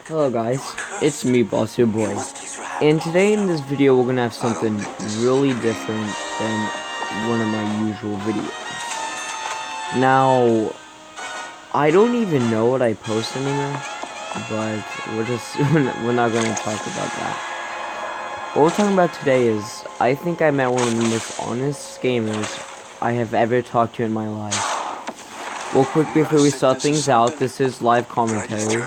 Hello guys, it's me, Boss Your Boy, and today in this video we're gonna have something really different than one of my usual videos. Now, I don't even know what I post anymore, but we're not gonna talk about that. What we're talking about today is, I think I met one of the most honest gamers I have ever talked to in my life. Well, quick before we start things out, this is live commentary.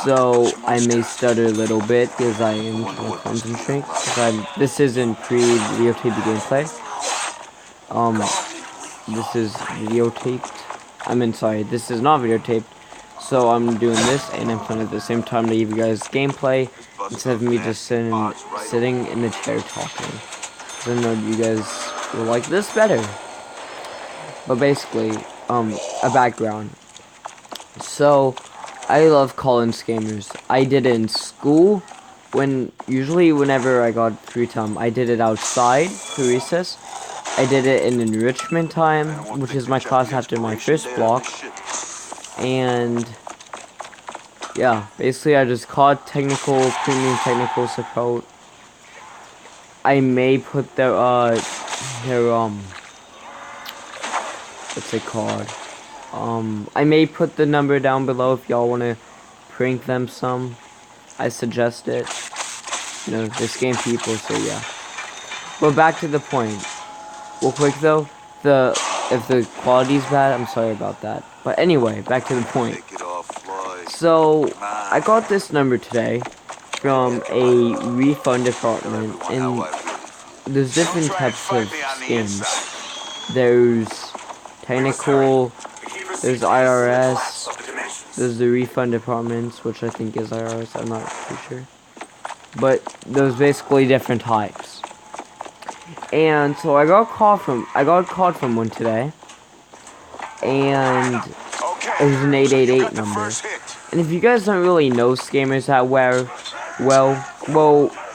So I may stutter a little bit because I am trying to concentrate. This isn't pre-videotaped gameplay. This is videotaped. Sorry, this is not videotaped. So I'm doing this and I'm playing at the same time to give you guys gameplay instead of me just sitting in the chair talking. Because I know you guys will like this better. But basically, a background. So, I love calling scammers. I did it in school, usually whenever I got free time, I did it outside for recess. I did it in enrichment time, which is my class after my first block. And, yeah, basically I just called premium technical support. I may put their, what's it called? I may put the number down below if y'all want to prank them some. I suggest it. You know, they scam people, so yeah. But back to the point. Real quick though, if the quality's bad, I'm sorry about that. But anyway, back to the point. So, I got this number today from a refund department, and there's different types of scams. There's technical, there's IRS, there's the refund departments, which I think is IRS, I'm not too sure. But there's basically different types. And so I got called from one today. And it was an 888 number. And if you guys don't really know scammers that well,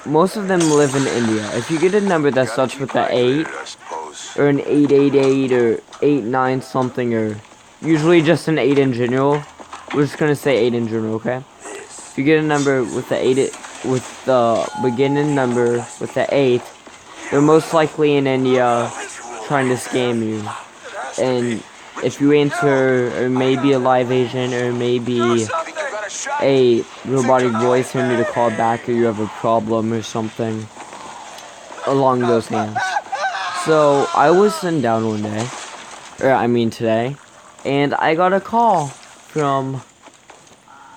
most of them live in India. If you get a number that starts with the 8, or an 888 or 89 something, or usually just an 8 in general, we're just gonna say 8 in general, okay? If you get a number with the 8, with the beginning number with the 8, they're most likely in India trying to scam you. And if you answer, or maybe a live agent, or maybe a robotic voice telling you to call back, or you have a problem or something along those lines. So I was sitting down one day, today, and I got a call from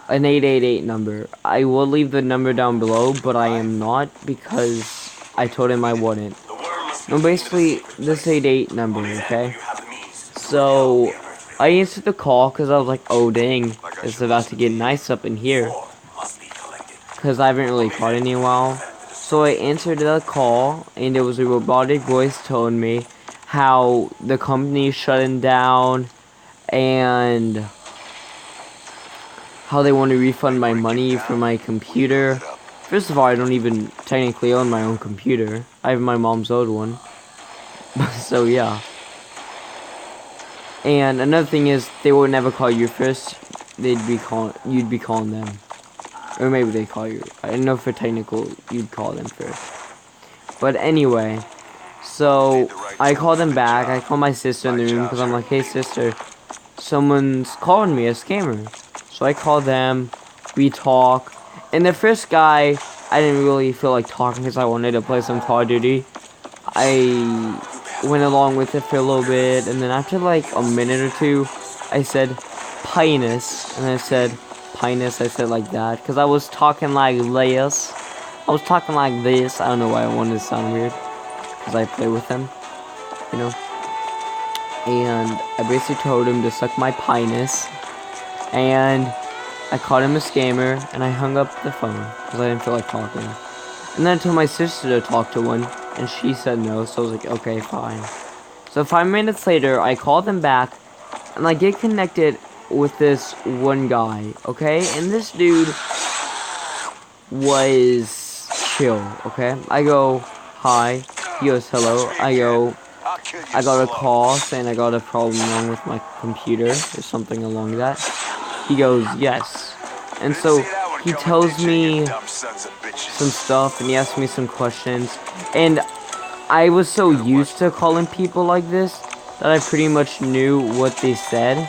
an 888 number. I will leave the number down below, but I am not, because I told him I wouldn't. No, basically, this 88 number, okay? So, I answered the call, because I was like, oh dang, it's about to get nice up in here. Because I haven't really caught any in a while. So I answered the call, and it was a robotic voice telling me how the company is shutting down, and how they want to refund my money for my computer. First of all, I don't even technically own my own computer. I have my mom's old one. So yeah. And another thing is, they would never call you first. You'd be calling them. Or maybe they call you. I don't know for technical, you'd call them first. But anyway, so I called them back. I called my sister in the room because I'm like, hey sister, someone's calling me a scammer. So I called them, we talk, and the first guy, I didn't really feel like talking because I wanted to play some Call of Duty. I went along with it for a little bit, and then after like a minute or two, I said, Pinus, and I said, Pinus, I said like that, because I was talking like this. I was talking like this. I don't know why I wanted to sound weird, because I play with them, you know. And I basically told him to suck my Pinus, and I called him a scammer, and I hung up the phone, because I didn't feel like talking. And then I told my sister to talk to one, and she said no, so I was like, okay, fine. So 5 minutes later, I called them back, and I get connected with this one guy, okay? And this dude was chill, okay? I go, hi. He goes, hello. I go, I got a call saying I got a problem wrong with my computer, or something along that. He goes, yes. And so, he tells me some stuff and he asks me some questions, and I was so used to calling people like this that I pretty much knew what they said.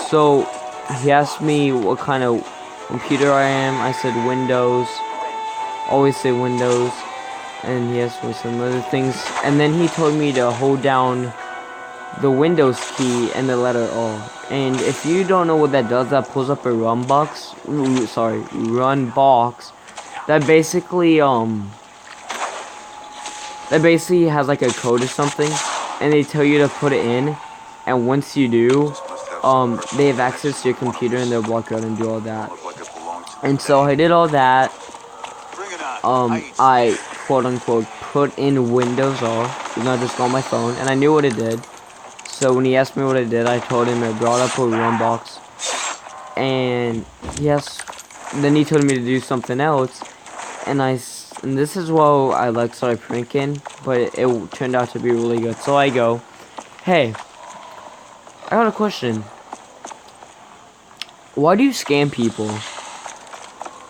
So he asked me what kind of computer I am. I said Windows, always say Windows, and he asked me some other things, and then he told me to hold down the Windows key and the letter O. And if you don't know what that does, that pulls up a run box. Run box. That basically has like a code or something, and they tell you to put it in. And once you do, they have access to your computer and they'll block out and do all that. And so I did all that. I quote unquote put in Windows O, not just on my phone, and I knew what it did. So when he asked me what I did, I told him it brought up a run box, and then he told me to do something else, and this is what I like started pranking, but it turned out to be really good. So I go, hey, I got a question. Why do you scam people?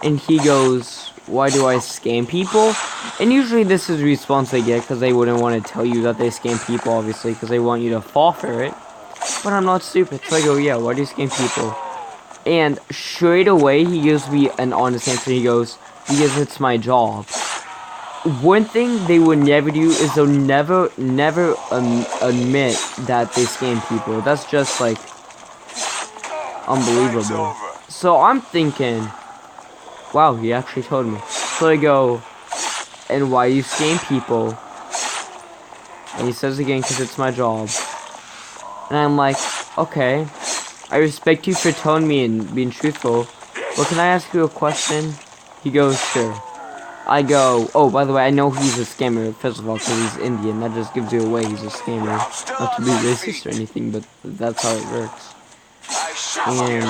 And he goes, why do I scam people? And usually this is the response they get, because they wouldn't want to tell you that they scam people, obviously, because they want you to fall for it. But I'm not stupid, so I go, yeah, why do you scam people? And straight away, he gives me an honest answer. He goes, because it's my job. One thing they would never do is they'll never admit that they scam people. That's just, like, unbelievable. So I'm thinking, wow, he actually told me. So I go, and why you scam people? And he says again, because it's my job. And I'm like, okay, I respect you for telling me and being truthful, but can I ask you a question? He goes, sure. I go, oh, by the way, I know he's a scammer, first of all, because he's Indian. That just gives you away he's a scammer. Not to be racist or anything, but that's how it works. And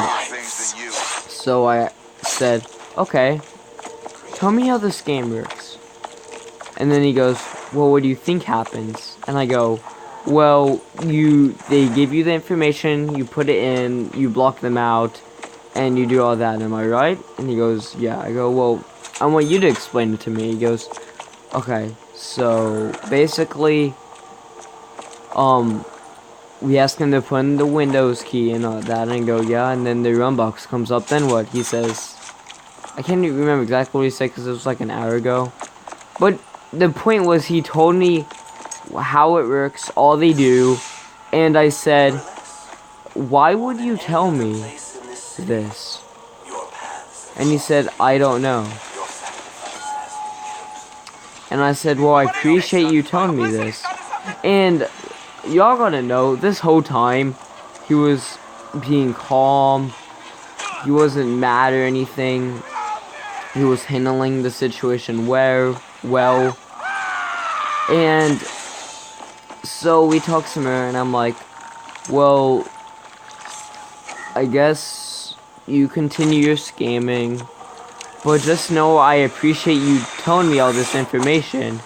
so I said, okay, tell me how the scam works. And then he goes, well, what do you think happens? And I go, well, they give you the information, you put it in, you block them out, and you do all that, am I right? And he goes, yeah. I go, well, I want you to explain it to me. He goes, okay, so basically, we ask him to put in the Windows key and all that, and I go, yeah, and then the run box comes up, then what? He says, I can't even remember exactly what he said, because it was like an hour ago, but the point was, he told me how it works, all they do, and I said, why would you tell me this? And he said, I don't know. And I said, well, I appreciate you telling me this. And y'all gotta know, this whole time, he was being calm, he wasn't mad or anything, he was handling the situation well, and so we talked some more, and I'm like, well, I guess you continue your scamming, but just know I appreciate you telling me all this information.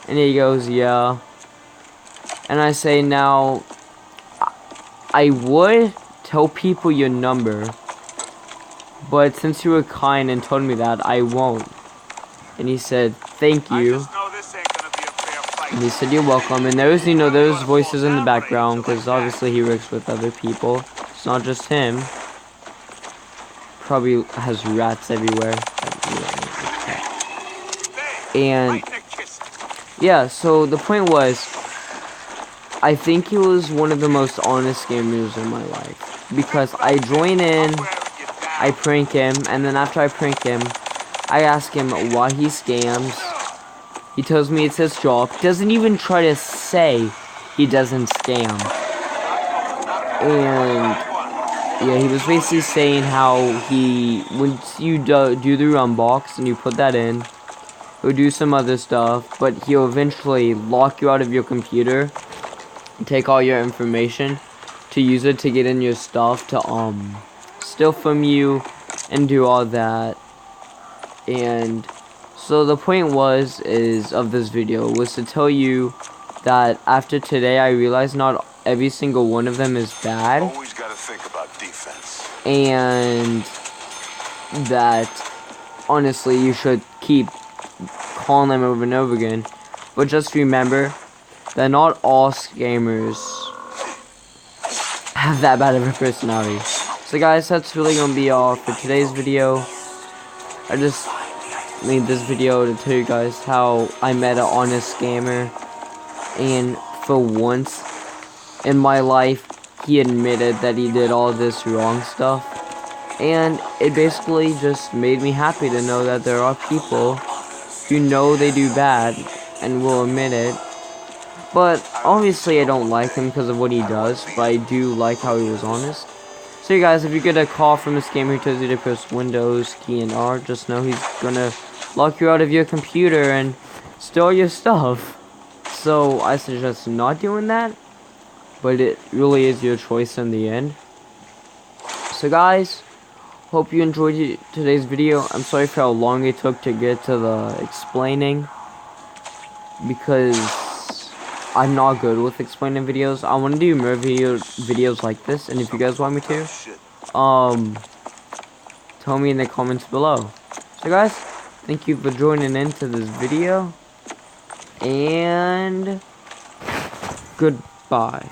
And he goes, yeah. And I say, now, I would tell people your number, but since you were kind and told me that, I won't. And he said, thank you. And he said, you're welcome. And there's, there's voices in the background, because obviously he works with other people. It's not just him. Probably has rats everywhere. And yeah, so the point was, I think he was one of the most honest scammers in my life, because I join in, I prank him, and then after I prank him, I ask him why he scams. He tells me it's his job. Doesn't even try to say he doesn't scam. And yeah, he was basically saying how once you do the run box and you put that in, he'll do some other stuff, but he'll eventually lock you out of your computer and take all your information to use it to get in your stuff, to steal from you and do all that. And so the point of this video was to tell you that after today I realized not every single one of them is bad. Always gotta think about defense. And that honestly you should keep calling them over and over again. But just remember that not all scammers have that bad of a personality. So guys, that's really gonna be all for today's video. I just made this video to tell you guys how I met an honest scammer, and for once in my life he admitted that he did all this wrong stuff, and it basically just made me happy to know that there are people who know they do bad and will admit it. But obviously I don't like him because of what he does, but I do like how he was honest. So you guys, if you get a call from a scammer who tells you to press Windows key and R, just know he's gonna lock you out of your computer and steal your stuff. So I suggest not doing that, but it really is your choice in the end. So guys, hope you enjoyed today's video. I'm sorry for how long it took to get to the explaining, because I'm not good with explaining videos. I want to do more videos like this, and if you guys want me to, tell me in the comments below. So guys, thank you for joining into this video, and goodbye.